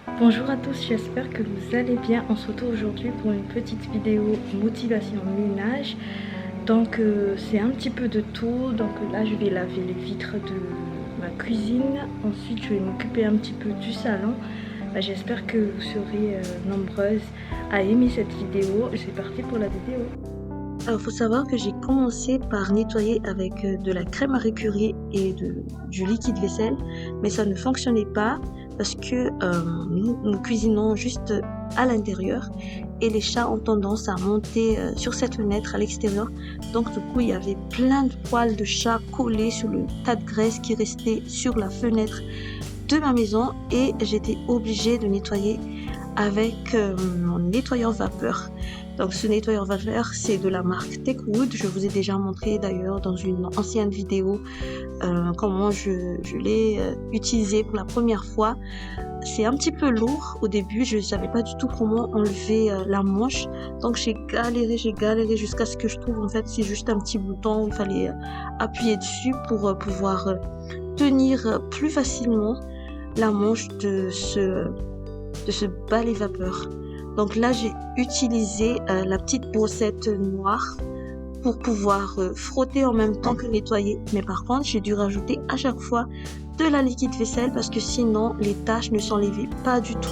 Bonjour à tous, j'espère que vous allez bien. On se retrouve aujourd'hui pour une petite vidéo motivation ménage. Donc c'est un petit peu de tout. Donc là je vais laver les vitres de ma cuisine. Ensuite je vais m'occuper un petit peu du salon. J'espère que vous serez nombreuses à aimer cette vidéo. C'est parti pour la vidéo. Alors, faut savoir que j'ai commencé par nettoyer avec de la crème Marie Curie et du liquide vaisselle, mais ça ne fonctionnait pas parce que nous cuisinons juste à l'intérieur et les chats ont tendance à monter sur cette fenêtre à l'extérieur. Donc, du coup, il y avait plein de poils de chat collés sur le tas de graisse qui restait sur la fenêtre de ma maison et j'étais obligée de nettoyer avec mon nettoyeur vapeur. Donc ce nettoyeur vapeur, c'est de la marque Techwood. Je vous ai déjà montré d'ailleurs dans une ancienne vidéo comment je l'ai utilisé pour la première fois. C'est un petit peu lourd au début, je ne savais pas du tout comment enlever la manche. Donc j'ai galéré jusqu'à ce que je trouve en fait c'est juste un petit bouton où il fallait appuyer dessus pour pouvoir tenir plus facilement la manche de ce balai vapeur. Donc là, j'ai utilisé la petite brossette noire pour pouvoir frotter en même temps que nettoyer. Mais par contre, j'ai dû rajouter à chaque fois de la liquide vaisselle parce que sinon, les taches ne s'enlevaient pas du tout.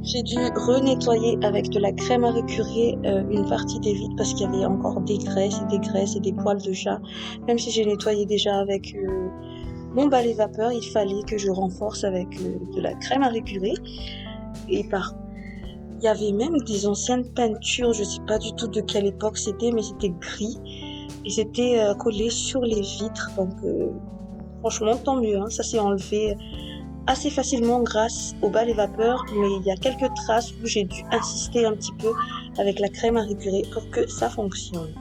J'ai dû renettoyer avec de la crème à récurer une partie des vitres parce qu'il y avait encore des graisses et des poils de chat. Même si j'ai nettoyé déjà avec mon balai vapeur, il fallait que je renforce avec de la crème à récurer. Et il y avait même des anciennes peintures, je sais pas du tout de quelle époque c'était, mais c'était gris et c'était collé sur les vitres. Donc franchement, tant mieux, hein, ça s'est enlevé assez facilement grâce au balai vapeur, mais il y a quelques traces où j'ai dû insister un petit peu avec la crème à récurer pour que ça fonctionne.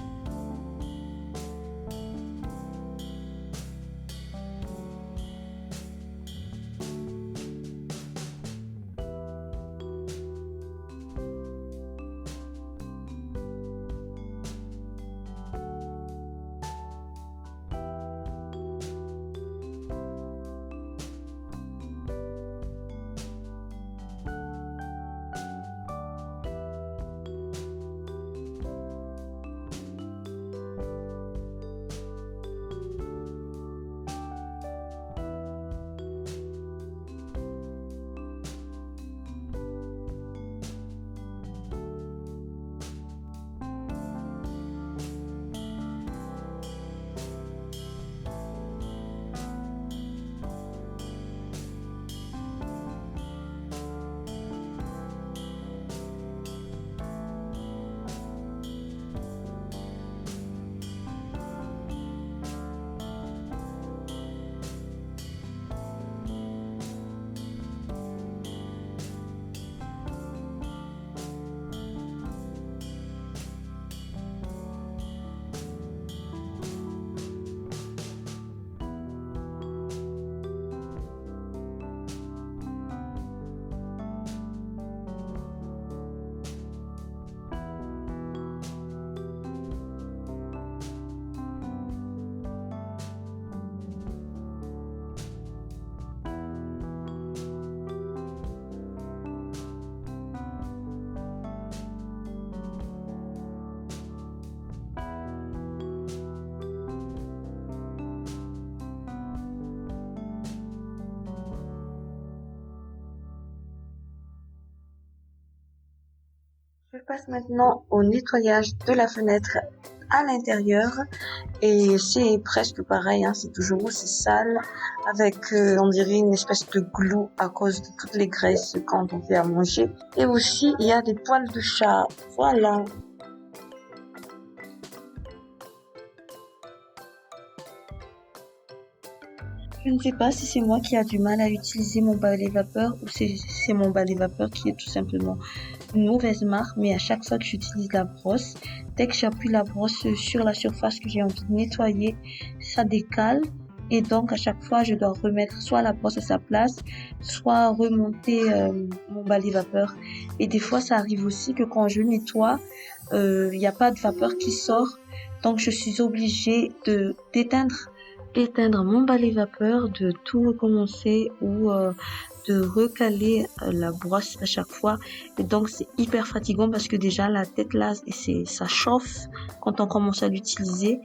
passe maintenant au nettoyage de la fenêtre à l'intérieur et c'est presque pareil, hein, c'est toujours aussi sale avec on dirait une espèce de glue à cause de toutes les graisses quand on fait à manger. Et aussi il y a des poils de chat, voilà. Je ne sais pas si c'est moi qui a du mal à utiliser mon balai vapeur ou si c'est mon balai vapeur qui est tout simplement une mauvaise marque, mais à chaque fois que j'utilise la brosse, dès que j'appuie la brosse sur la surface que j'ai envie de nettoyer, ça décale. Et donc à chaque fois, je dois remettre soit la brosse à sa place, soit remonter mon balai vapeur. Et des fois, ça arrive aussi que quand je nettoie, il n'y a pas de vapeur qui sort. Donc je suis obligée de d'éteindre mon balai vapeur, de tout recommencer ou de recaler la brosse à chaque fois. Et donc c'est hyper fatigant parce que déjà la tête là, ça chauffe quand on commence à l'utiliser.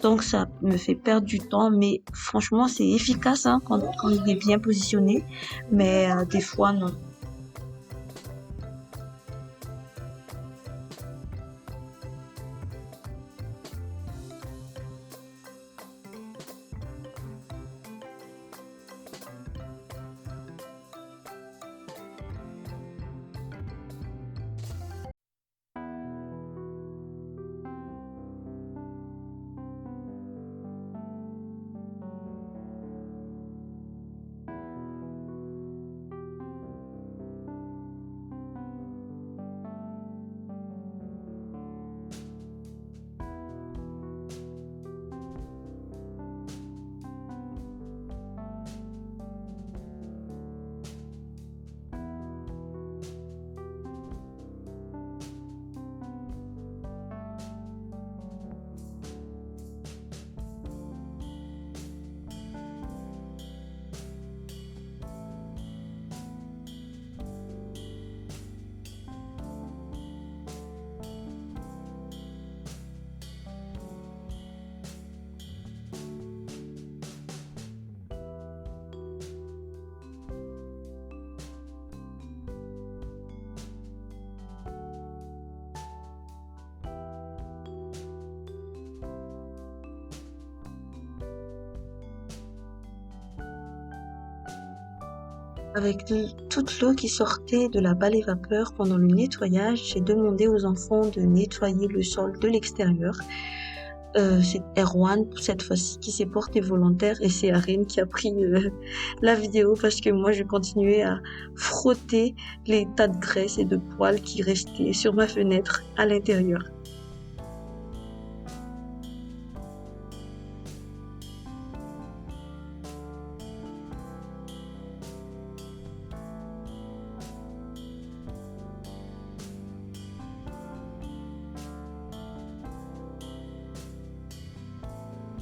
Donc ça me fait perdre du temps, mais franchement c'est efficace hein, quand il est bien positionné. Mais des fois non. Avec toute l'eau qui sortait de la balai vapeur pendant le nettoyage, j'ai demandé aux enfants de nettoyer le sol de l'extérieur. C'est Erwan cette fois-ci qui s'est porté volontaire et c'est Arine qui a pris la vidéo parce que moi je continuais à frotter les tas de graisse et de poils qui restaient sur ma fenêtre à l'intérieur.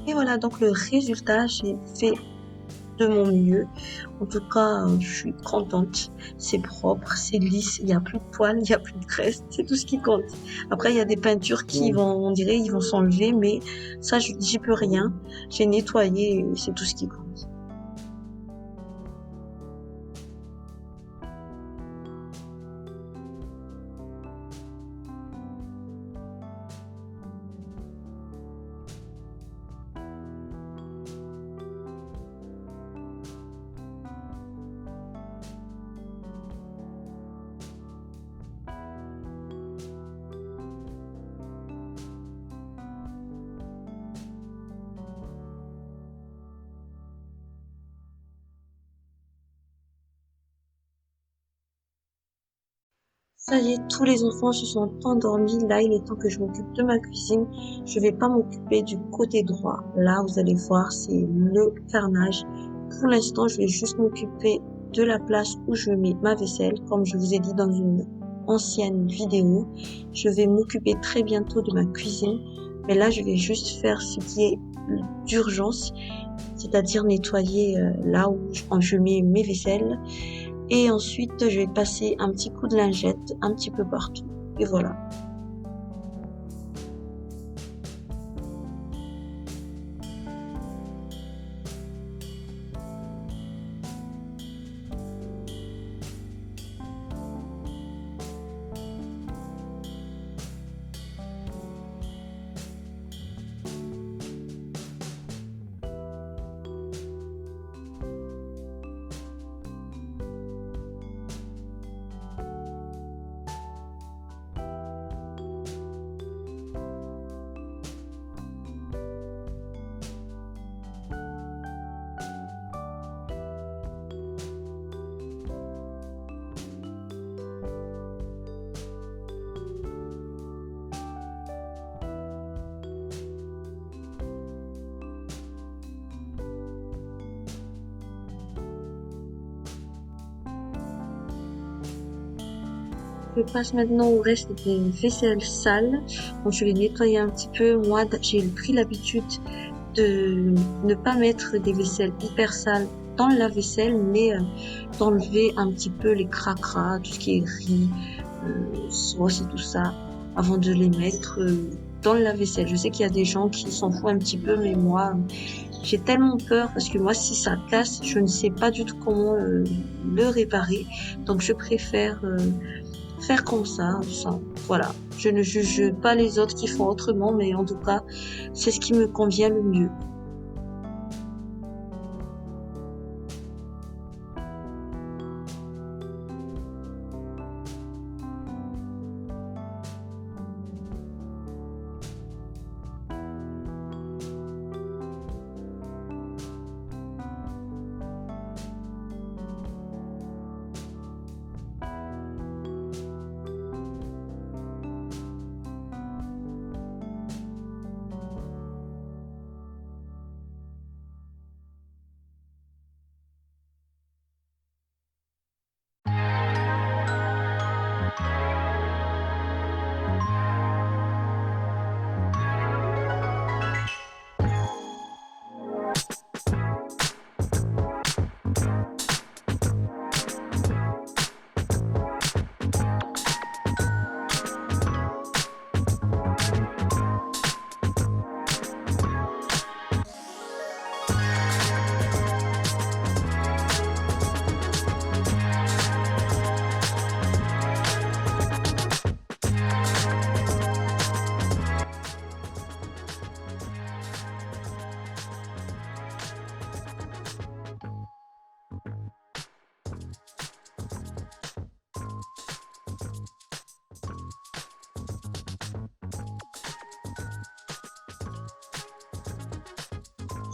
Et voilà donc le résultat, j'ai fait de mon mieux. En tout cas, je suis contente. C'est propre, c'est lisse, il n'y a plus de poils, il n'y a plus de graisse, c'est tout ce qui compte. Après, il y a des peintures qui vont, on dirait, ils vont s'enlever, mais ça, j'y peux rien. J'ai nettoyé, et c'est tout ce qui compte. Ça y est, tous les enfants se sont endormis. Là, il est temps que je m'occupe de ma cuisine. Je vais pas m'occuper du côté droit. Là, vous allez voir, c'est le carnage. Pour l'instant, je vais juste m'occuper de la place où je mets ma vaisselle, comme je vous ai dit dans une ancienne vidéo. Je vais m'occuper très bientôt de ma cuisine. Mais là, je vais juste faire ce qui est d'urgence, c'est-à-dire nettoyer là où je mets mes vaisselles. Et ensuite, je vais passer un petit coup de lingette un petit peu partout. Et voilà. Je passe maintenant au reste des vaisselles sales. Donc, je vais nettoyer un petit peu. Moi, j'ai pris l'habitude de ne pas mettre des vaisselles hyper sales dans le lave-vaisselle, mais d'enlever un petit peu les cracras, tout ce qui est riz, sauce et tout ça, avant de les mettre dans le lave-vaisselle. Je sais qu'il y a des gens qui s'en foutent un petit peu, mais moi, j'ai tellement peur parce que moi, si ça casse, je ne sais pas du tout comment le réparer. Donc, je préfère faire comme ça. Voilà. Je ne juge pas les autres qui font autrement, mais en tout cas, c'est ce qui me convient le mieux.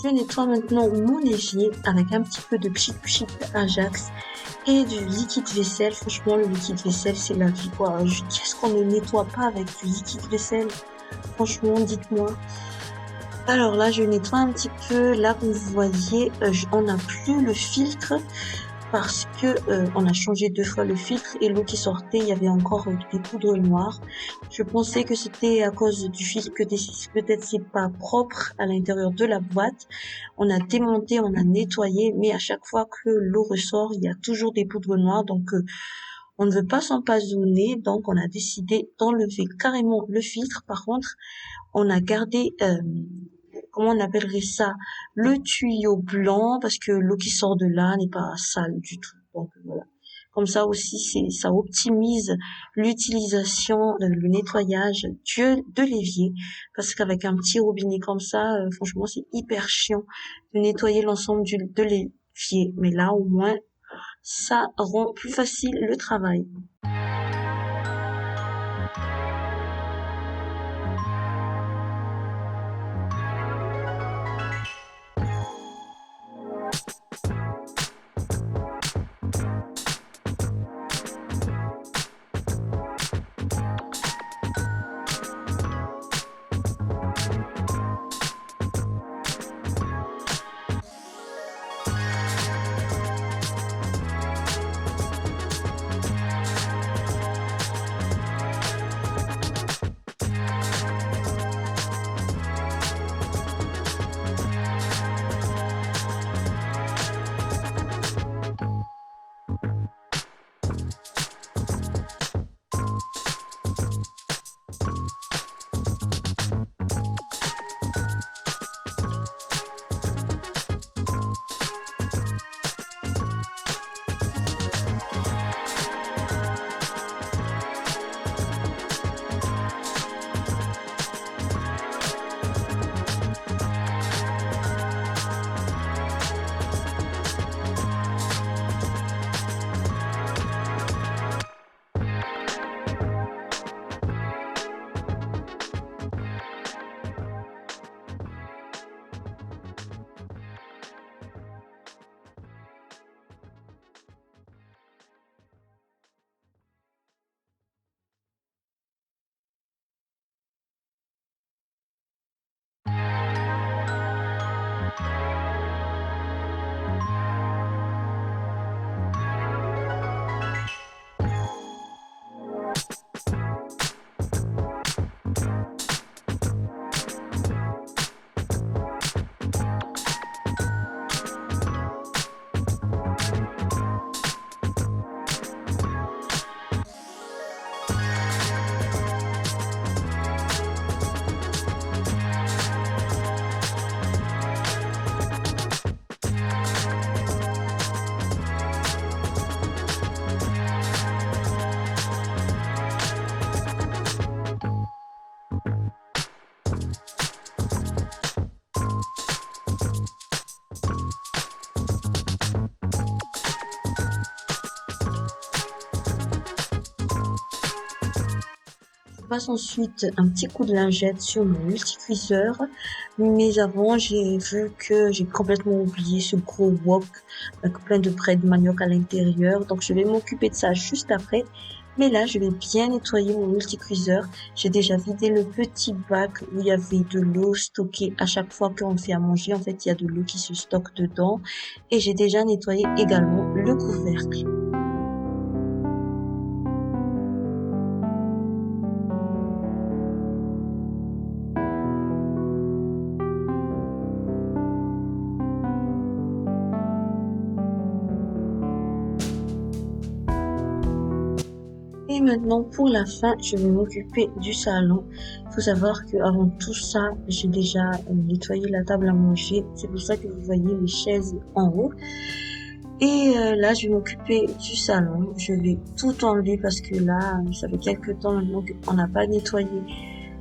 Je nettoie maintenant mon évier avec un petit peu de pchit Ajax et du liquide vaisselle. Franchement, le liquide vaisselle, c'est la vie, quoi. Qu'est-ce qu'on ne nettoie pas avec du liquide vaisselle? Franchement, dites-moi. Alors là, je nettoie un petit peu. Là, comme vous voyez, on n'a plus le filtre parce que on a changé 2 fois le filtre et l'eau qui sortait, il y avait encore des poudres noires. Je pensais que c'était à cause du filtre, que peut-être c'est pas propre à l'intérieur de la boîte. On a démonté, on a nettoyé, mais à chaque fois que l'eau ressort, il y a toujours des poudres noires. Donc on ne veut pas s'empoisonner, donc on a décidé d'enlever carrément le filtre. Par contre, on a gardé comment on appellerait ça, le tuyau blanc, parce que l'eau qui sort de là n'est pas sale du tout. Donc voilà. Comme ça aussi, ça optimise l'utilisation, le nettoyage de l'évier, parce qu'avec un petit robinet comme ça, franchement, c'est hyper chiant de nettoyer l'ensemble de l'évier. Mais là, au moins, ça rend plus facile le travail. passe ensuite un petit coup de lingette sur mon multicuiseur. Mais avant, j'ai vu que j'ai complètement oublié ce gros wok avec plein de braies de manioc à l'intérieur. Donc, je vais m'occuper de ça juste après. Mais là, je vais bien nettoyer mon multicuiseur. J'ai déjà vidé le petit bac où il y avait de l'eau stockée à chaque fois qu'on fait à manger. En fait, il y a de l'eau qui se stocke dedans. Et j'ai déjà nettoyé également le couvercle. Et maintenant, pour la fin, je vais m'occuper du salon. Il faut savoir qu'avant tout ça, j'ai déjà nettoyé la table à manger. C'est pour ça que vous voyez les chaises en haut. Et là, je vais m'occuper du salon. Je vais tout enlever parce que là, ça fait quelques temps maintenant qu'on n'a pas nettoyé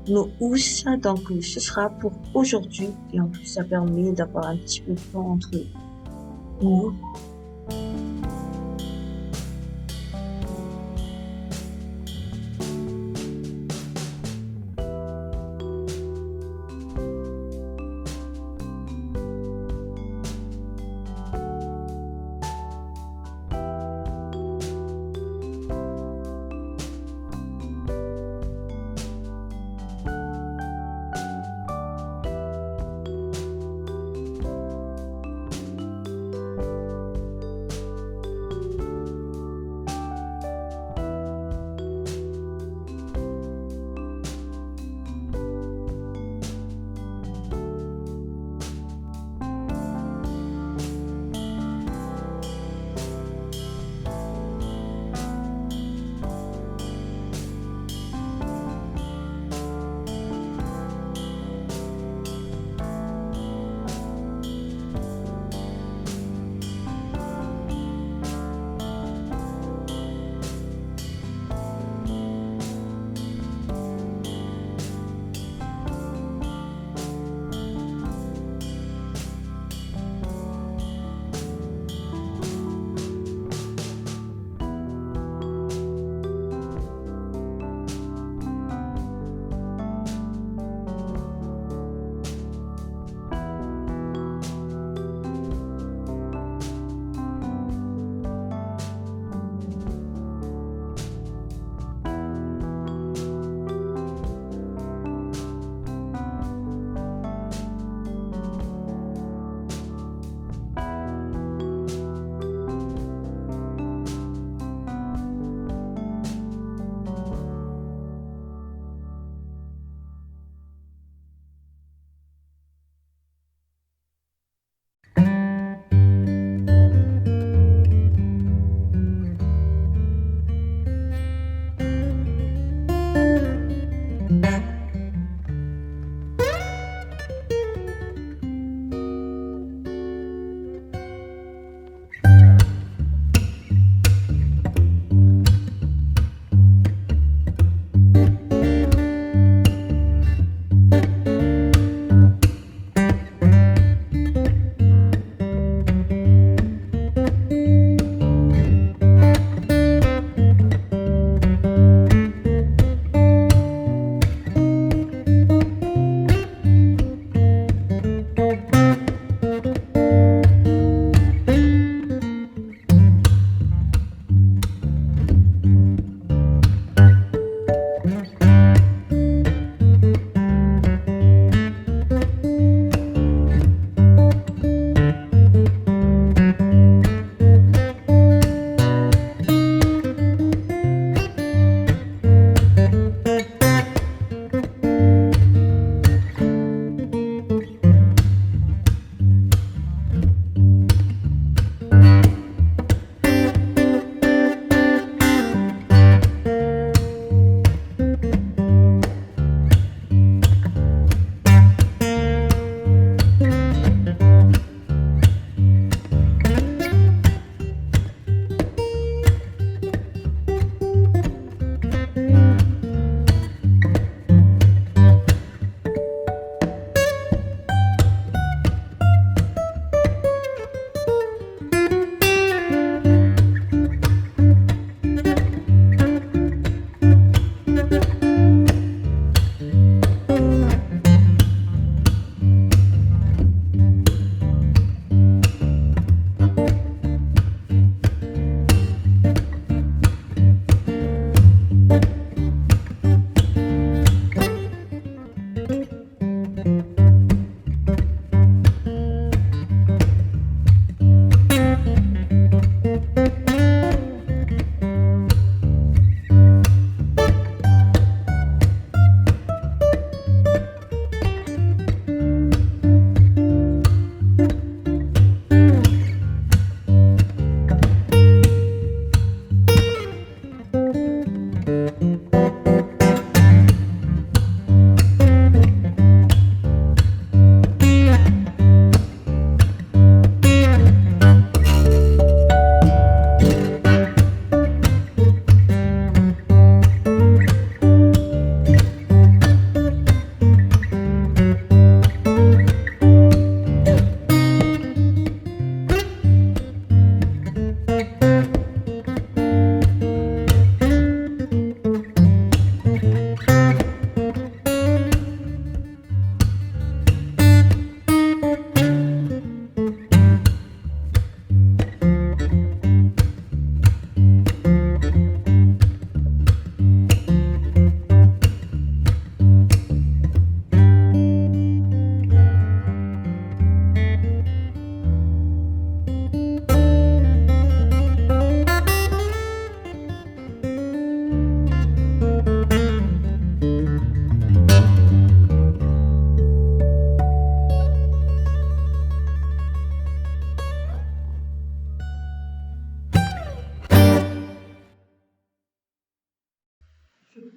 nos housses. Donc, ce sera pour aujourd'hui. Et en plus, ça permet d'avoir un petit peu de temps entre nous.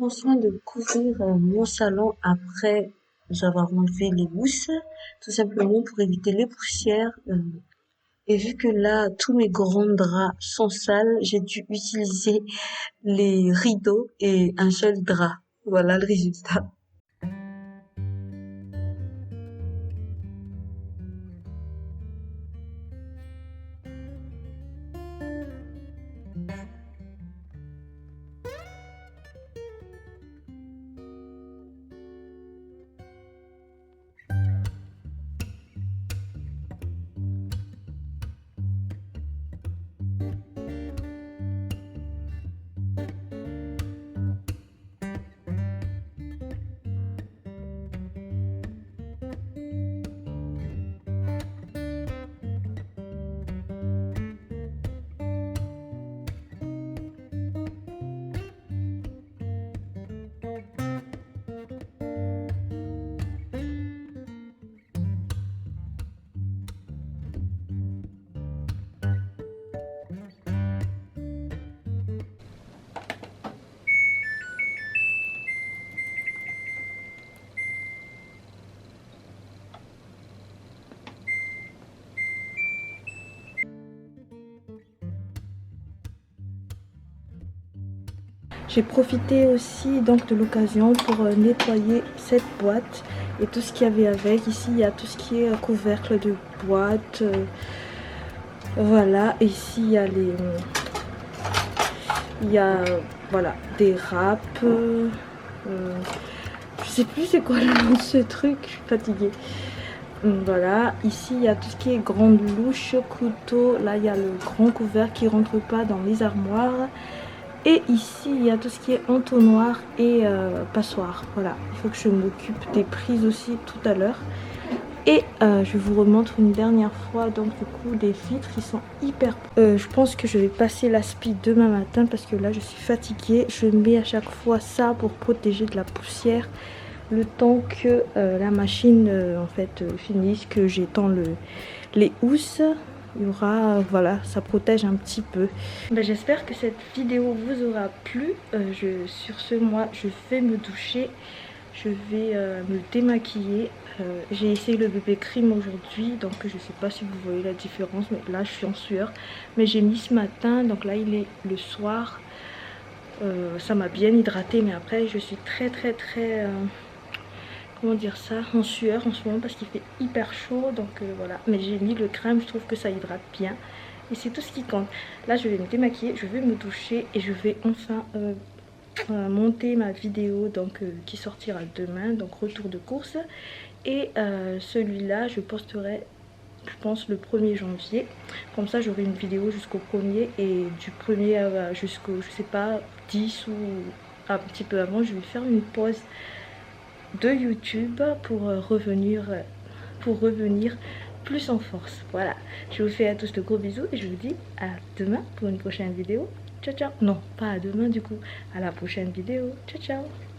prends soin de couvrir mon salon après avoir enlevé les mousses, tout simplement pour éviter les poussières. Et vu que là, tous mes grands draps sont sales, j'ai dû utiliser les rideaux et un seul drap. Voilà le résultat. J'ai profité aussi donc de l'occasion pour nettoyer cette boîte et tout ce qu'il y avait avec. Ici il y a tout ce qui est couvercle de boîte. Voilà, ici il y a voilà des râpes. Je sais plus c'est quoi le nom de ce truc, je suis fatiguée. Voilà, ici il y a tout ce qui est grande louche, couteau. Là il y a le grand couvercle qui rentre pas dans les armoires. Et ici il y a tout ce qui est entonnoir et passoire. Voilà, il faut que je m'occupe des prises aussi tout à l'heure. Et je vous remontre une dernière fois donc du coup des vitres qui sont hyper... je pense que je vais passer l'aspi demain matin parce que là je suis fatiguée. Je mets à chaque fois ça pour protéger de la poussière le temps que la machine en fait finisse, que j'étends les housses. Il y aura, voilà, ça protège un petit peu. Ben, j'espère que cette vidéo vous aura plu. Sur ce, moi, je vais me doucher. Je vais me démaquiller. J'ai essayé le bébé crème aujourd'hui, donc je sais pas si vous voyez la différence, mais là, je suis en sueur. Mais j'ai mis ce matin, donc là, il est le soir. Ça m'a bien hydraté, mais après, je suis très comment dire ça, en sueur en ce moment parce qu'il fait hyper chaud, donc voilà. Mais j'ai mis le crème, je trouve que ça hydrate bien et c'est tout ce qui compte. Là je vais me démaquiller, je vais me doucher et je vais enfin monter ma vidéo donc qui sortira demain, donc retour de course. Et celui-là je posterai, je pense, le 1er janvier, comme ça j'aurai une vidéo jusqu'au 1er et du 1er jusqu'au, je sais pas, 10 ou un petit peu avant, je vais faire une pause de YouTube pour revenir plus en force. Voilà, je vous fais à tous de gros bisous et je vous dis à demain pour une prochaine vidéo. Ciao ciao. Non, pas à demain du coup, à la prochaine vidéo. Ciao ciao.